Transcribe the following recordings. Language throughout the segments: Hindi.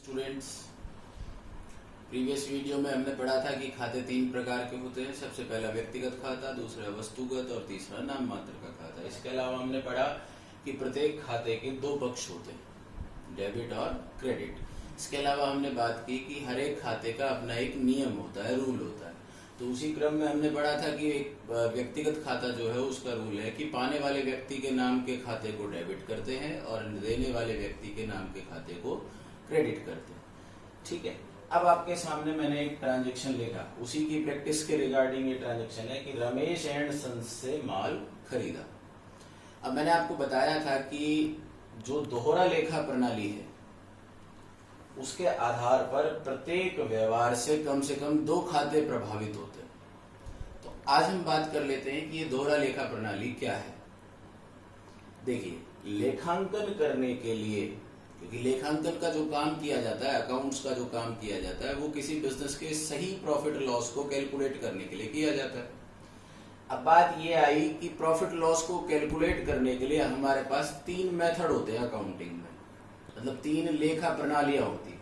स्टूडेंट्स, प्रीवियस वीडियो में हमने पढ़ा था कि खाते तीन प्रकार के होते हैं। सबसे पहला व्यक्तिगत खाता, दूसरा वस्तुगत और तीसरा नाम मात्र का खाता। इसके अलावा हमने पढ़ा कि प्रत्येक खाते के दो पक्ष होते हैं, डेबिट और क्रेडिट। इसके अलावा हमने बात की कि हर एक खाते का अपना एक नियम होता है, रूल होता है। तो उसी क्रम में हमने पढ़ा था कि एक व्यक्तिगत खाता जो है उसका रूल है कि पाने वाले व्यक्ति के नाम के खाते को डेबिट करते हैं और देने वाले व्यक्ति के नाम के खाते को क्रेडिट करते हैं। ठीक है, अब आपके सामने मैंने एक ट्रांजैक्शन लिखा, उसी की प्रैक्टिस के रिगार्डिंग ये ट्रांजैक्शन है कि रमेश एंड सन्स से माल खरीदा। अब मैंने आपको बताया था कि जो दोहरा लेखा प्रणाली है उसके आधार पर प्रत्येक व्यवहार से कम दो खाते प्रभावित होते हैं। तो आज हम बात कर लेते हैं कि ये दोहरा लेखा प्रणाली क्या है। देखिए, लेखांकन करने के लिए, क्योंकि लेखांकन का जो काम किया जाता है, अकाउंट्स का जो काम किया जाता है, वो किसी बिजनेस के सही प्रॉफिट लॉस को कैलकुलेट करने के लिए किया जाता है। अब बात ये आई कि प्रॉफिट लॉस को कैलकुलेट करने के लिए हमारे पास तीन मेथड होते हैं अकाउंटिंग में, मतलब तीन लेखा प्रणालियां होती है,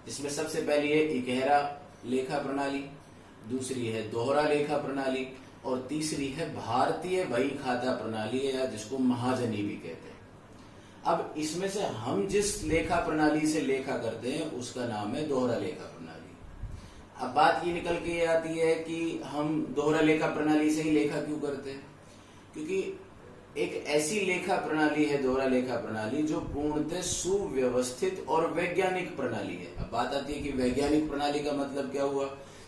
जिसमें सबसे पहली है इकहरा लेखा प्रणाली, दूसरी है दोहरा लेखा प्रणाली और तीसरी है भारतीय बही खाता प्रणाली या जिसको महाजनी भी कहते हैं। अब इसमें से हम जिस लेखा प्रणाली से लेखा करते हैं उसका नाम है दोहरा लेखा प्रणाली। अब बात ये निकल के आती है कि हम दोहरा लेखा प्रणाली से ही लेखा क्यों करते हैं, क्योंकि एक ऐसी लेखा प्रणाली है दोहरा लेखा प्रणाली जो पूर्णतः सुव्यवस्थित और वैज्ञानिक प्रणाली है। अब बात आती है कि वैज्ञानिक प्रणाली का मतलब क्या हुआ।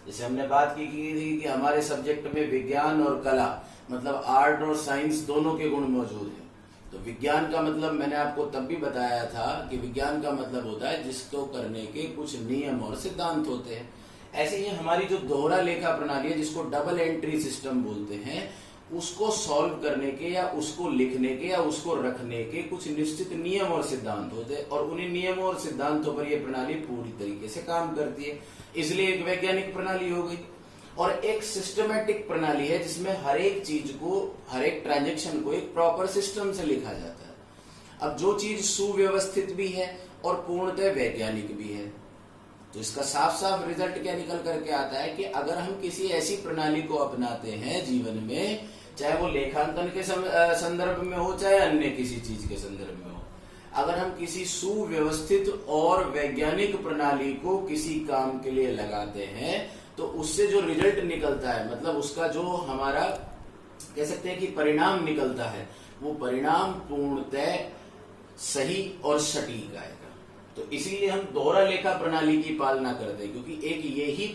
जैसे हमने बात की थी कि हमारे सब्जेक्ट में विज्ञान और कला, मतलब आर्ट और साइंस दोनों के गुण मौजूद हैं। तो विज्ञान का मतलब मैंने आपको तब भी बताया था कि विज्ञान का मतलब होता है जिसको करने के कुछ नियम और सिद्धांत होते हैं। ऐसे ही हमारी जो दोहरा लेखा प्रणाली है, जिसको डबल एंट्री सिस्टम बोलते हैं, उसको सॉल्व करने के या उसको लिखने के या उसको रखने के कुछ निश्चित नियम और सिद्धांत होते हैं और उन्हीं नियमों और सिद्धांतों पर यह प्रणाली पूरी तरीके से काम करती है। इसलिए एक वैज्ञानिक प्रणाली हो गई। और एक सिस्टमैटिक प्रणाली है जिसमें हर एक चीज को, हर एक ट्रांजैक्शन को एक प्रॉपर सिस्टम से लिखा जाता है। अब जो चीज सुव्यवस्थित भी है और पूर्णतः वैज्ञानिक भी है, तो इसका साफ साफ रिजल्ट क्या निकल करके आता है कि अगर हम किसी ऐसी प्रणाली को अपनाते हैं जीवन में, चाहे वो लेखांकन के संदर्भ में हो चाहे अन्य किसी चीज के संदर्भ में हो, अगर हम किसी सुव्यवस्थित और वैज्ञानिक प्रणाली को किसी काम के लिए लगाते हैं तो उससे जो रिजल्ट निकलता है, मतलब उसका जो हमारा कह सकते हैं कि परिणाम निकलता है, वो परिणाम पूर्णतः सही और सटीक आएगा। तो इसीलिए हम दोहरा लेखा प्रणाली की पालना करते हैं, क्योंकि एक यही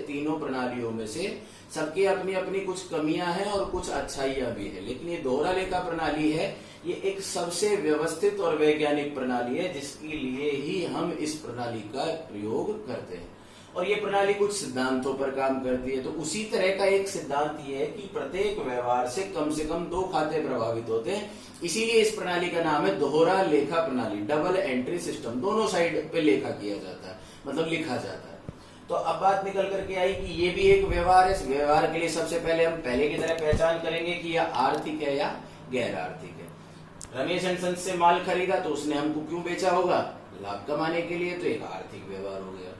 तीनों प्रणालियों में से सबकी अपनी अपनी कुछ कमियां हैं और कुछ अच्छाइयां भी है, लेकिन ये दोहरा लेखा प्रणाली है, ये एक सबसे व्यवस्थित और वैज्ञानिक प्रणाली है जिसके लिए ही हम इस प्रणाली का प्रयोग करते हैं। और ये प्रणाली कुछ सिद्धांतों पर काम करती है। तो उसी तरह का एक सिद्धांत ये है कि प्रत्येक व्यवहार से कम दो खाते प्रभावित होते हैं, इसीलिए इस प्रणाली का नाम है दोहरा लेखा प्रणाली, डबल एंट्री सिस्टम। दोनों साइड पे लेखा किया जाता है, मतलब लिखा जाता है। तो अब बात निकल करके आई कि ये भी एक व्यवहार है। इस व्यवहार के लिए सबसे पहले हम पहले की तरह पहचान करेंगे कि यह आर्थिक है या गैर आर्थिक है। रमेश एंड सन्स से माल खरीदा तो उसने हमको क्यों बेचा होगा? लाभ कमाने के लिए, तो एक आर्थिक व्यवहार हो गया।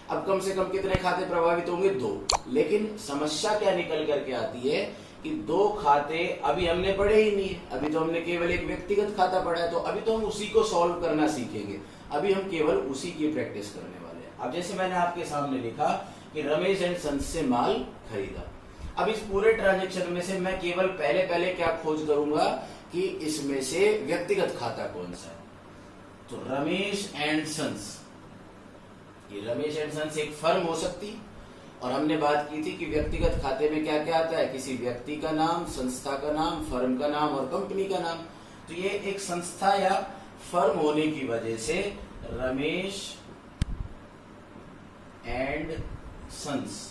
अब कम से कम कितने खाते प्रभावित होंगे? दो। लेकिन समस्या क्या निकल करके आती है कि दो खाते अभी हमने पढ़े ही नहीं है, अभी तो हमने केवल एक व्यक्तिगत खाता पढ़ा है, तो अभी तो हम उसी को सॉल्व करना सीखेंगे, अभी हम केवल उसी की प्रैक्टिस करने वाले हैं। अब जैसे मैंने आपके सामने लिखा कि रमेश एंड सन्स से माल खरीदा। अब इस पूरे ट्रांजेक्शन में से मैं केवल पहले क्या खोज करूंगा कि इसमें से व्यक्तिगत खाता कौन सा है। तो रमेश एंड सन्स, ये रमेश एंड सन्स एक फर्म हो सकती, और हमने बात की थी कि व्यक्तिगत खाते में क्या क्या आता है, किसी व्यक्ति का नाम, संस्था का नाम, फर्म का नाम और कंपनी का नाम। तो ये एक संस्था या फर्म होने की वजह से रमेश एंड सन्स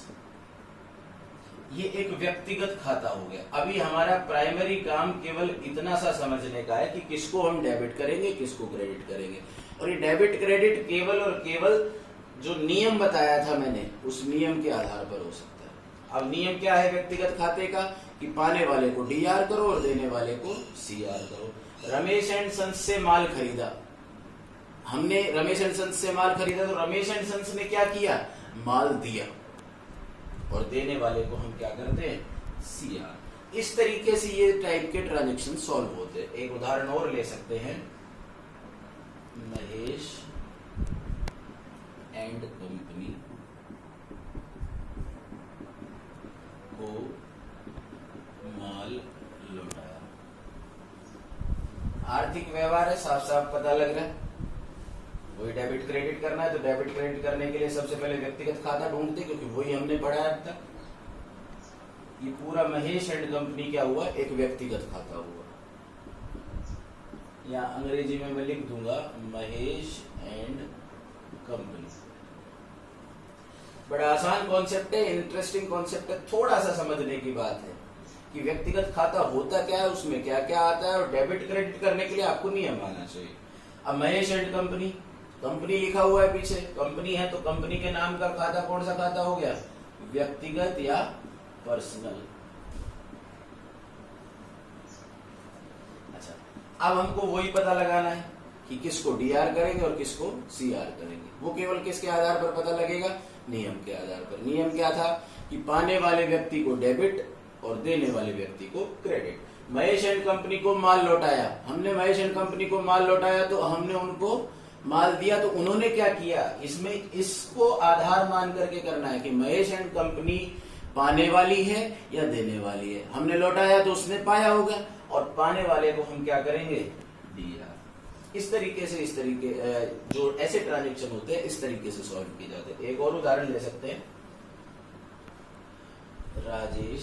ये एक व्यक्तिगत खाता हो गया। अभी हमारा प्राइमरी काम केवल इतना सा समझने का है कि किसको हम डेबिट करेंगे, किसको क्रेडिट करेंगे। और ये डेबिट क्रेडिट केवल और केवल जो नियम बताया था मैंने, उस नियम के आधार पर हो सकता है। अब नियम क्या है व्यक्तिगत खाते का कि पाने वाले को डीआर करो और देने वाले को सीआर करो। रमेश एंड सन्स से माल खरीदा, हमने रमेश एंड सन्स से माल खरीदा, तो रमेश एंड सन्स ने क्या किया, माल दिया, और देने वाले को हम क्या करते हैं, CR। इस तरीके से ये टाइप के ट्रांजेक्शन सॉल्व होते हैं। एक उदाहरण और ले सकते हैं, महेश एंड कंपनी को माल लौटाया। आर्थिक व्यवहार है, साफ साफ पता लग रहा है। वही डेबिट क्रेडिट करना है, तो डेबिट क्रेडिट करने के लिए सबसे पहले व्यक्तिगत खाता ढूंढते, क्योंकि वही हमने पढ़ा है अब तक। ये पूरा महेश एंड कंपनी क्या हुआ, एक व्यक्तिगत खाता हुआ। या अंग्रेजी में मैं लिख दूंगा महेश एंड कंपनी। बड़ा आसान कॉन्सेप्ट है, इंटरेस्टिंग कॉन्सेप्ट है, थोड़ा सा समझने की बात है कि व्यक्तिगत खाता होता क्या है, उसमें क्या क्या आता है, और डेबिट क्रेडिट करने के लिए आपको नियम आना चाहिए। अब महेश एंड कंपनी, कंपनी लिखा हुआ है पीछे, कंपनी है तो कंपनी के नाम का खाता कौन सा खाता हो गया, व्यक्तिगत या पर्सनल। अच्छा, अब हमको वही पता लगाना है कि किसको DR करेंगे और किसको CR करेंगे। वो केवल किसके आधार पर पता लगेगा, नियम के आधार पर। नियम क्या था कि पाने वाले व्यक्ति को डेबिट और देने वाले व्यक्ति को क्रेडिट। महेश एंड कंपनी को माल लौटाया, हमने महेश एंड कंपनी को माल लौटाया, तो हमने उनको माल दिया, तो उन्होंने क्या किया, इसमें इसको आधार मान करके करना है कि महेश एंड कंपनी पाने वाली है या देने वाली है। हमने लौटाया तो उसने पाया होगा, और पाने वाले को हम क्या करेंगे, DR। इस तरीके से, इस तरीके जो ऐसे ट्रांजेक्शन होते हैं इस तरीके से सॉल्व किए जाते हैं। एक और उदाहरण ले सकते हैं, राजेश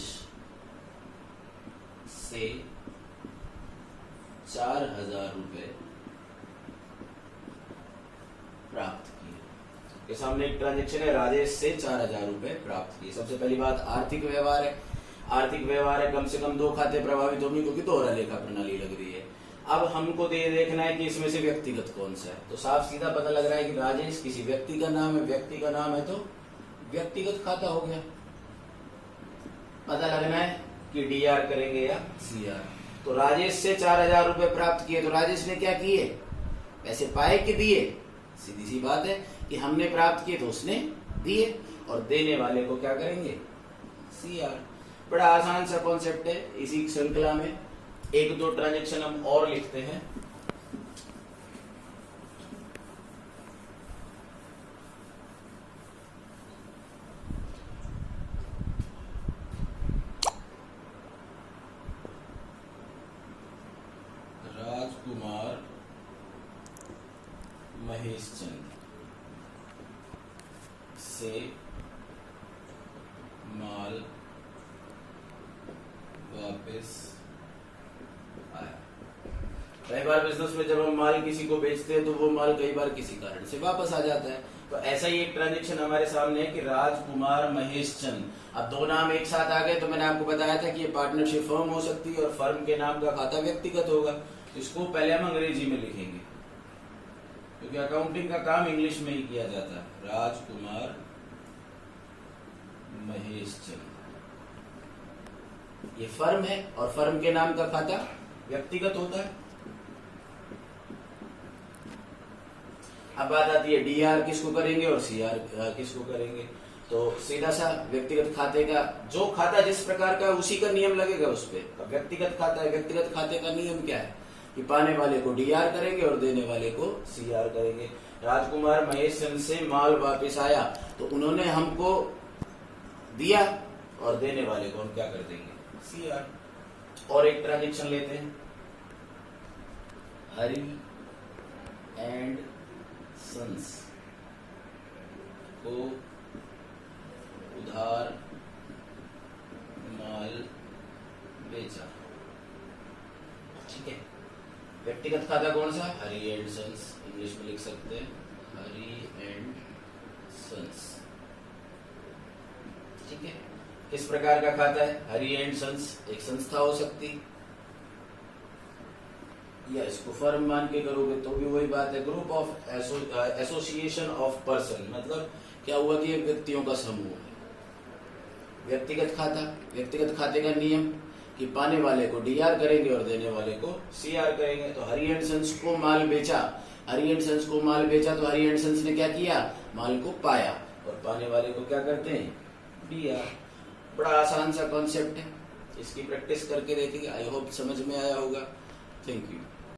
से 4000 रुपए प्राप्त किए। के सामने एक ट्रांजेक्शन है, राजेश से 4000 रुपए प्राप्त किए। सबसे पहली बात आर्थिक व्यवहार है। आर्थिक व्यवहार है, कम से कम 2 खाते प्रभावित होंगे, क्योंकि दोहरा लेखा प्रणाली लग रही है। अब हमको देखना है कि इसमें से व्यक्तिगत कौन सा है, तो साफ सीधा पता लग रहा है कि राजेश किसी व्यक्ति का नाम है, व्यक्ति का नाम है तो व्यक्तिगत खाता हो गया। पता लगना है कि DR करेंगे या CR। तो राजेश से 4000 रुपए प्राप्त किए, तो राजेश ने क्या किए, पैसे पाए कि दिए, सीधी सी बात है कि हमने प्राप्त किए तो उसने दिए, और देने वाले को क्या करेंगे, CR। बड़ा आसान सा कॉन्सेप्ट है। इसी श्रृंखला में 1-2 ट्रांजेक्शन हम और लिखते हैं। राजकुमार महेश चंद से माल वापस आया। कई बार बिजनेस में जब हम माल किसी को बेचते हैं तो वो माल कई बार किसी कारण से वापस आ जाता है। तो ऐसा ही एक ट्रांजेक्शन हमारे सामने है कि राजकुमार महेश चंद। अब 2 नाम एक साथ आ गए, तो मैंने आपको बताया था कि ये पार्टनरशिप फर्म हो सकती है और फर्म के नाम का खाता व्यक्तिगत होगा। इसको पहले हम अंग्रेजी में लिखेंगे, क्योंकि अकाउंटिंग का काम इंग्लिश में ही किया जाता है। राजकुमार महेश चंद ये फर्म है, और फर्म के नाम का खाता व्यक्तिगत होता है। अब बात आती है DR किसको करेंगे और CR किसको करेंगे। तो सीधा सा व्यक्तिगत खाते का, जो खाता जिस प्रकार का उसी का नियम लगेगा उस पर। व्यक्तिगत खाता है, व्यक्तिगत खाते का नियम क्या है कि पाने वाले को DR करेंगे और देने वाले को CR करेंगे। राजकुमार महेश चंद से माल वापस आया, तो उन्होंने हमको दिया और देने वाले को हम क्या कर देंगे, CR। और एक ट्रांजेक्शन लेते हैं, हरी एंड सन्स को उधार माल बेचा। ठीक है, व्यक्तिगत खाता कौन सा, हरी एंड सन्स। इंग्लिश में लिख सकते हैं हरी एंड सन्स। ठीक है, किस प्रकार का खाता है, हरी एंड सन्स एक संस्था हो सकती, या इसको फर्म मान के करोगे तो भी वही बात है। Group of association of person, मतलब क्या हुआ कि एक व्यक्तियों का समूह है। व्यक्तिगत खाता, व्यक्तिगत खाते का नियम कि पाने वाले को DR करेंगे और देने वाले को CR करेंगे। तो हरी एंड सन्स को माल बेचा, हरी एंड सन्स को माल बेचा तो हरी एंड सन्स ने क्या किया, माल को पाया, और पाने वाले को क्या करते हैं, दिया। बड़ा आसान सा कॉन्सेप्ट है, इसकी प्रैक्टिस करके देखेंगे। आई होप समझ में आया होगा। Thank you.